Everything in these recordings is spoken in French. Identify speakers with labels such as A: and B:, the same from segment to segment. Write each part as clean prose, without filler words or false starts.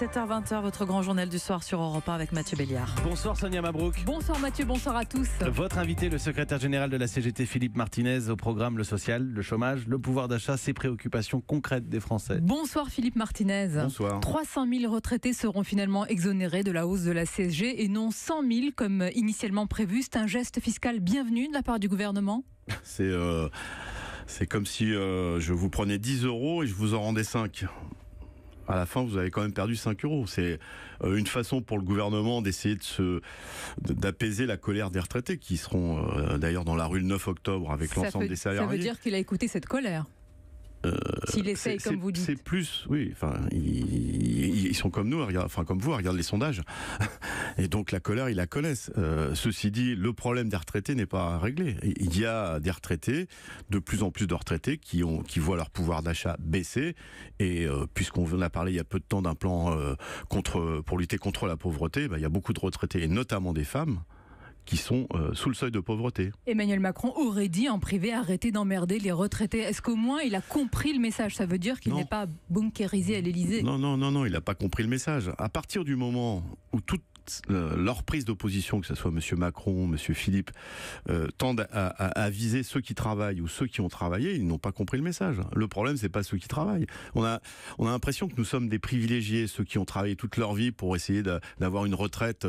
A: 17h-20h, votre grand journal du soir sur Europe 1 avec Mathieu Béliard.
B: Bonsoir Sonia Mabrouk.
A: Bonsoir Mathieu, bonsoir à tous.
B: Votre invité, le secrétaire général de la CGT, Philippe Martinez, au programme le social, le chômage, le pouvoir d'achat, ses préoccupations concrètes des Français.
A: Bonsoir Philippe Martinez.
B: Bonsoir.
A: 300 000 retraités seront finalement exonérés de la hausse de la CSG et non 100 000 comme initialement prévu. C'est un geste fiscal bienvenu de la part du gouvernement.
C: C'est comme si je vous prenais 10 € et je vous en rendais 5. À la fin, vous avez quand même perdu 5 €. C'est une façon pour le gouvernement d'essayer d'apaiser la colère des retraités qui seront d'ailleurs dans la rue le 9 octobre avec l'ensemble des salariés.
A: Ça veut dire qu'il a écouté cette colère. S'il essaye, comme vous dites.
C: C'est plus, oui. Enfin, ils sont comme nous, comme vous, regardent les sondages. Et donc la colère, ils la connaissent. Ceci dit, le problème des retraités n'est pas réglé. Il y a des retraités, de plus en plus de retraités qui voient leur pouvoir d'achat baisser. Et puisqu'on en a parlé il y a peu de temps d'un plan pour lutter contre la pauvreté, il y a beaucoup de retraités, et notamment des femmes, qui sont sous le seuil de pauvreté.
A: Emmanuel Macron aurait dit en privé arrêtez d'emmerder les retraités. Est-ce qu'au moins il a compris le message? Ça veut dire qu'il n'est pas bunkérisé à l'Élysée?
C: Non, il n'a pas compris le message. À partir du moment où toute leur prise d'opposition, que ce soit M. Macron, M. Philippe, tendent à viser ceux qui travaillent ou ceux qui ont travaillé, ils n'ont pas compris le message. Le problème, c'est pas ceux qui travaillent. On a l'impression que nous sommes des privilégiés, ceux qui ont travaillé toute leur vie pour essayer d'avoir une retraite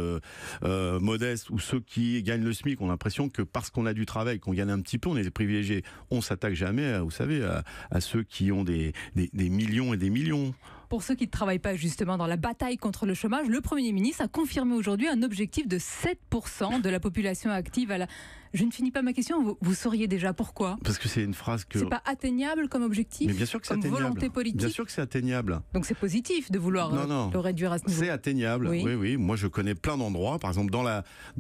C: modeste, ou ceux qui gagnent le SMIC. On a l'impression que parce qu'on a du travail, qu'on gagne un petit peu, on est des privilégiés. On s'attaque jamais, vous savez, à ceux qui ont des millions et des millions.
A: Pour ceux qui ne travaillent pas justement dans la bataille contre le chômage, le Premier ministre a confirmé aujourd'hui un objectif de 7% de la population active à la... Je ne finis pas ma question, vous sauriez déjà pourquoi?
C: Parce que c'est une phrase que...
A: C'est pas atteignable comme objectif?
C: Mais bien sûr que c'est atteignable.
A: Comme volonté politique?
C: Bien sûr que c'est atteignable.
A: Donc c'est positif de vouloir le réduire à ce niveau?
C: C'est atteignable, oui. Moi je connais plein d'endroits, par exemple dans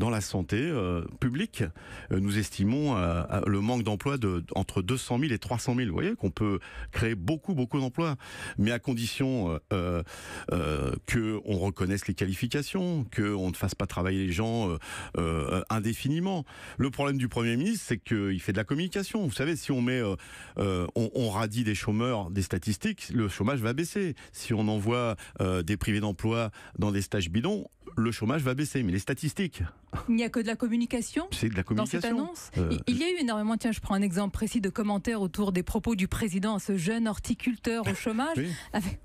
C: la santé publique, nous estimons le manque d'emploi entre 200 000 et 300 000. Vous voyez qu'on peut créer beaucoup d'emplois, mais à condition qu'on reconnaisse les qualifications, qu'on ne fasse pas travailler les gens indéfiniment. Le problème du Premier ministre, c'est qu'il fait de la communication. Vous savez, si on met, on radie des chômeurs des statistiques, le chômage va baisser. Si on envoie des privés d'emploi dans des stages bidons, le chômage va baisser. Mais les statistiques...
A: Il n'y a que de la communication? C'est de la communication. Dans cette annonce il y a eu énormément, tiens, je prends un exemple précis de commentaires autour des propos du président à ce jeune horticulteur au chômage. Oui.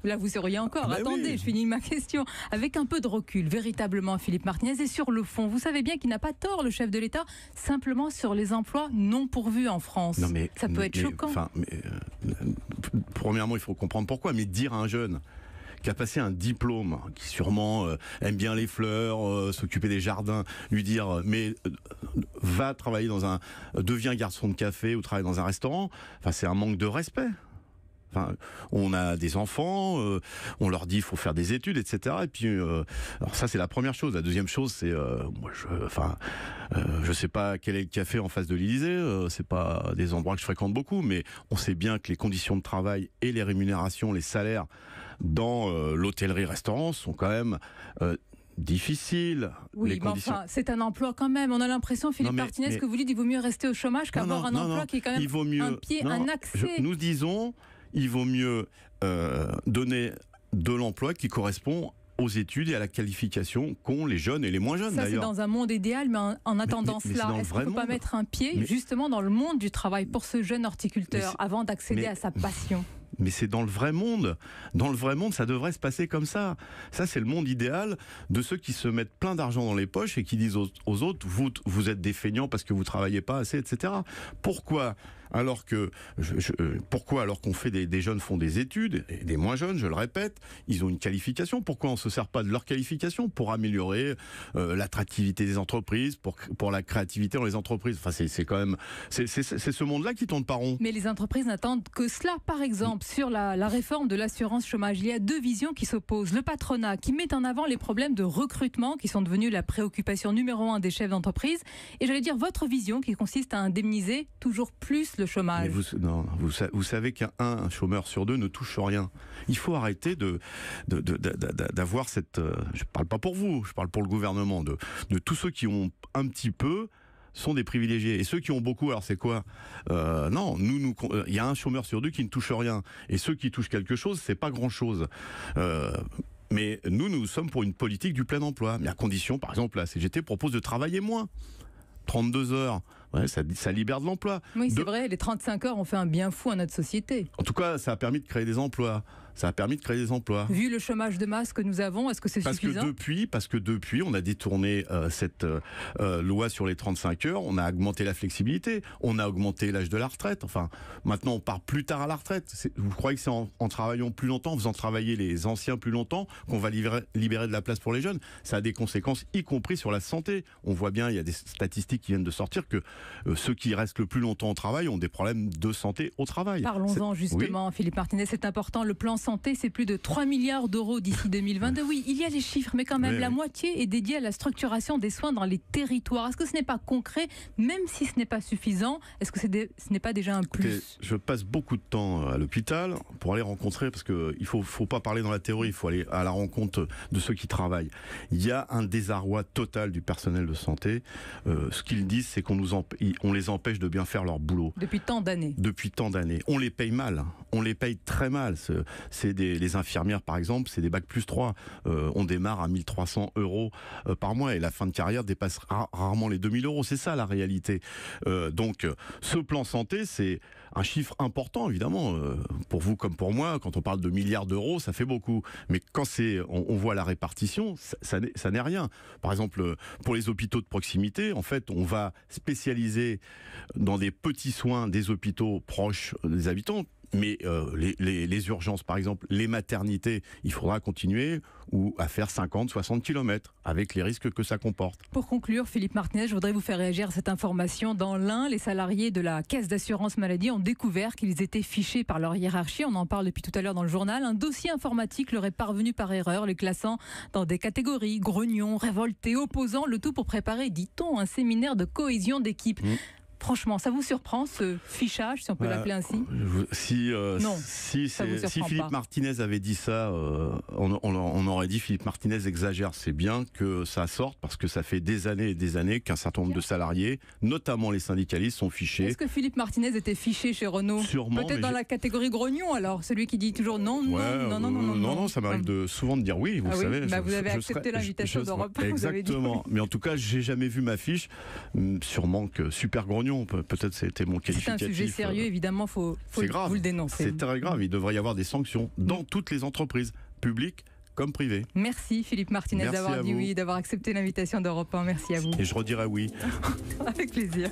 A: Là, vous seriez encore. Attendez, je finis ma question. Avec un peu de recul, véritablement, Philippe Martinez, et sur le fond, vous savez bien qu'il n'a pas tort, le chef de l'État, simplement sur les emplois non pourvus en France. Ça peut être choquant.
C: Premièrement, il faut comprendre pourquoi. Mais dire à un jeune qui a passé un diplôme, qui sûrement aime bien les fleurs, s'occuper des jardins, lui dire va travailler deviens garçon de café ou travaille dans un restaurant, c'est un manque de respect. On a des enfants, on leur dit il faut faire des études, etc. Et puis, alors ça c'est la première chose. La deuxième chose, c'est, je sais pas quel est le café en face de l'Élysée. C'est pas des endroits que je fréquente beaucoup, mais on sait bien que les conditions de travail et les rémunérations, les salaires dans l'hôtellerie-restaurant sont quand même difficile.
A: Oui, mais enfin, c'est un emploi quand même. On a l'impression, Philippe Martinez, que vous dites qu'il vaut mieux rester au chômage qu'avoir un emploi qui est quand même un accès.
C: Nous disons, il vaut mieux donner de l'emploi qui correspond aux études et à la qualification qu'ont les jeunes et les moins jeunes.
A: Ça, c'est dans un monde idéal, mais en attendant cela, est-ce qu'il ne faut pas mettre un pied justement dans le monde du travail pour ce jeune horticulteur avant d'accéder à sa passion?
C: Mais c'est dans le vrai monde. Dans le vrai monde, ça devrait se passer comme ça. Ça, c'est le monde idéal de ceux qui se mettent plein d'argent dans les poches et qui disent aux autres, vous êtes des feignants parce que vous travaillez pas assez, etc. Pourquoi alors qu'on fait des jeunes font des études, et des moins jeunes, je le répète, ils ont une qualification. Pourquoi on se sert pas de leur qualification pour améliorer l'attractivité des entreprises, pour la créativité dans les entreprises? C'est quand même c'est ce monde-là qui tourne pas rond.
A: Mais les entreprises n'attendent que cela. Par exemple, sur la réforme de l'assurance chômage, il y a deux visions qui s'opposent. Le patronat qui met en avant les problèmes de recrutement qui sont devenus la préoccupation numéro 1 des chefs d'entreprise. Et j'allais dire votre vision qui consiste à indemniser toujours plus le chômage.
C: Mais vous savez qu'un chômeur sur deux ne touche rien. Il faut arrêter d'avoir cette... je parle pas pour vous, je parle pour le gouvernement, de tous ceux qui ont un petit peu sont des privilégiés. Et ceux qui ont beaucoup, alors c'est quoi? Non, il y a un chômeur sur deux qui ne touche rien. Et ceux qui touchent quelque chose, c'est pas grand-chose. Mais nous sommes pour une politique du plein emploi. Mais à condition, par exemple, la CGT propose de travailler moins. 32 heures, ouais, ça libère de l'emploi.
A: Oui, c'est vrai, les 35 heures ont fait un bien fou à notre société.
C: En tout cas, ça a permis de créer des emplois.
A: Vu le chômage de masse que nous avons, est-ce que c'est suffisant ?
C: Parce que depuis, on a détourné cette loi sur les 35 heures, on a augmenté la flexibilité, on a augmenté l'âge de la retraite. Enfin, maintenant, on part plus tard à la retraite. Vous croyez que c'est en travaillant plus longtemps, en faisant travailler les anciens plus longtemps, qu'on va libérer de la place pour les jeunes ? Ça a des conséquences, y compris sur la santé. On voit bien, il y a des statistiques qui viennent de sortir, que ceux qui restent le plus longtemps au travail ont des problèmes de santé au travail.
A: Parlons-en justement, oui. Philippe Martinez, c'est important. Le plan santé, c'est plus de 3 milliards d'euros d'ici 2022. Oui, il y a les chiffres, mais quand même, la moitié est dédiée à la structuration des soins dans les territoires. Est-ce que ce n'est pas concret, même si ce n'est pas suffisant ? Est-ce que ce n'est pas déjà un plus ?
C: Écoutez, je passe beaucoup de temps à l'hôpital pour aller rencontrer, parce qu'il ne faut pas parler dans la théorie, il faut aller à la rencontre de ceux qui travaillent. Il y a un désarroi total du personnel de santé. Ce qu'ils disent, c'est qu'on les empêche de bien faire leur boulot.
A: Depuis tant d'années.
C: On les paye mal. On les paye très mal. Les infirmières, par exemple, c'est des bac plus 3. On démarre à 1 300 € par mois et la fin de carrière dépasse rarement les 2 000 €. C'est ça la réalité. Donc, ce plan santé, c'est un chiffre important, évidemment, pour vous comme pour moi. Quand on parle de milliards d'euros, ça fait beaucoup. Mais quand on voit la répartition, ça n'est rien. Par exemple, pour les hôpitaux de proximité, en fait, on va spécialiser dans des petits soins des hôpitaux proches des habitants. Mais les urgences, par exemple, les maternités, il faudra continuer ou à faire 50-60 km avec les risques que ça comporte.
A: Pour conclure, Philippe Martinez, je voudrais vous faire réagir à cette information. Dans l'Ain, les salariés de la Caisse d'assurance maladie ont découvert qu'ils étaient fichés par leur hiérarchie. On en parle depuis tout à l'heure dans le journal. Un dossier informatique leur est parvenu par erreur, les classant dans des catégories grognons, révoltés, opposants, le tout pour préparer, dit-on, un séminaire de cohésion d'équipe. Franchement, ça vous surprend ce fichage, si on peut l'appeler ainsi ?
C: Si Philippe Martinez avait dit ça, on aurait dit Philippe Martinez exagère. C'est bien que ça sorte parce que ça fait des années et des années qu'un certain nombre de salariés, notamment les syndicalistes, sont fichés.
A: Est-ce que Philippe Martinez était fiché chez Renault ?
C: Sûrement.
A: Peut-être dans la catégorie grognon alors, celui qui dit toujours non,
C: non, ça m'arrive souvent de dire oui, vous savez.
A: Vous avez accepté l'invitation d'Europe 1, vous avez dit oui.
C: Mais en tout cas, j'ai jamais vu ma fiche. Sûrement que super grognon. Peut-être c'était mon qualificatif.
A: C'est un sujet sérieux, évidemment, faut vous le dénoncer.
C: C'est très grave, il devrait y avoir des sanctions dans toutes les entreprises, publiques comme privées.
A: Merci Philippe Martinez d'avoir dit oui, d'avoir accepté l'invitation d'Europe 1. Merci à vous.
C: Et je redirai oui.
A: Avec plaisir.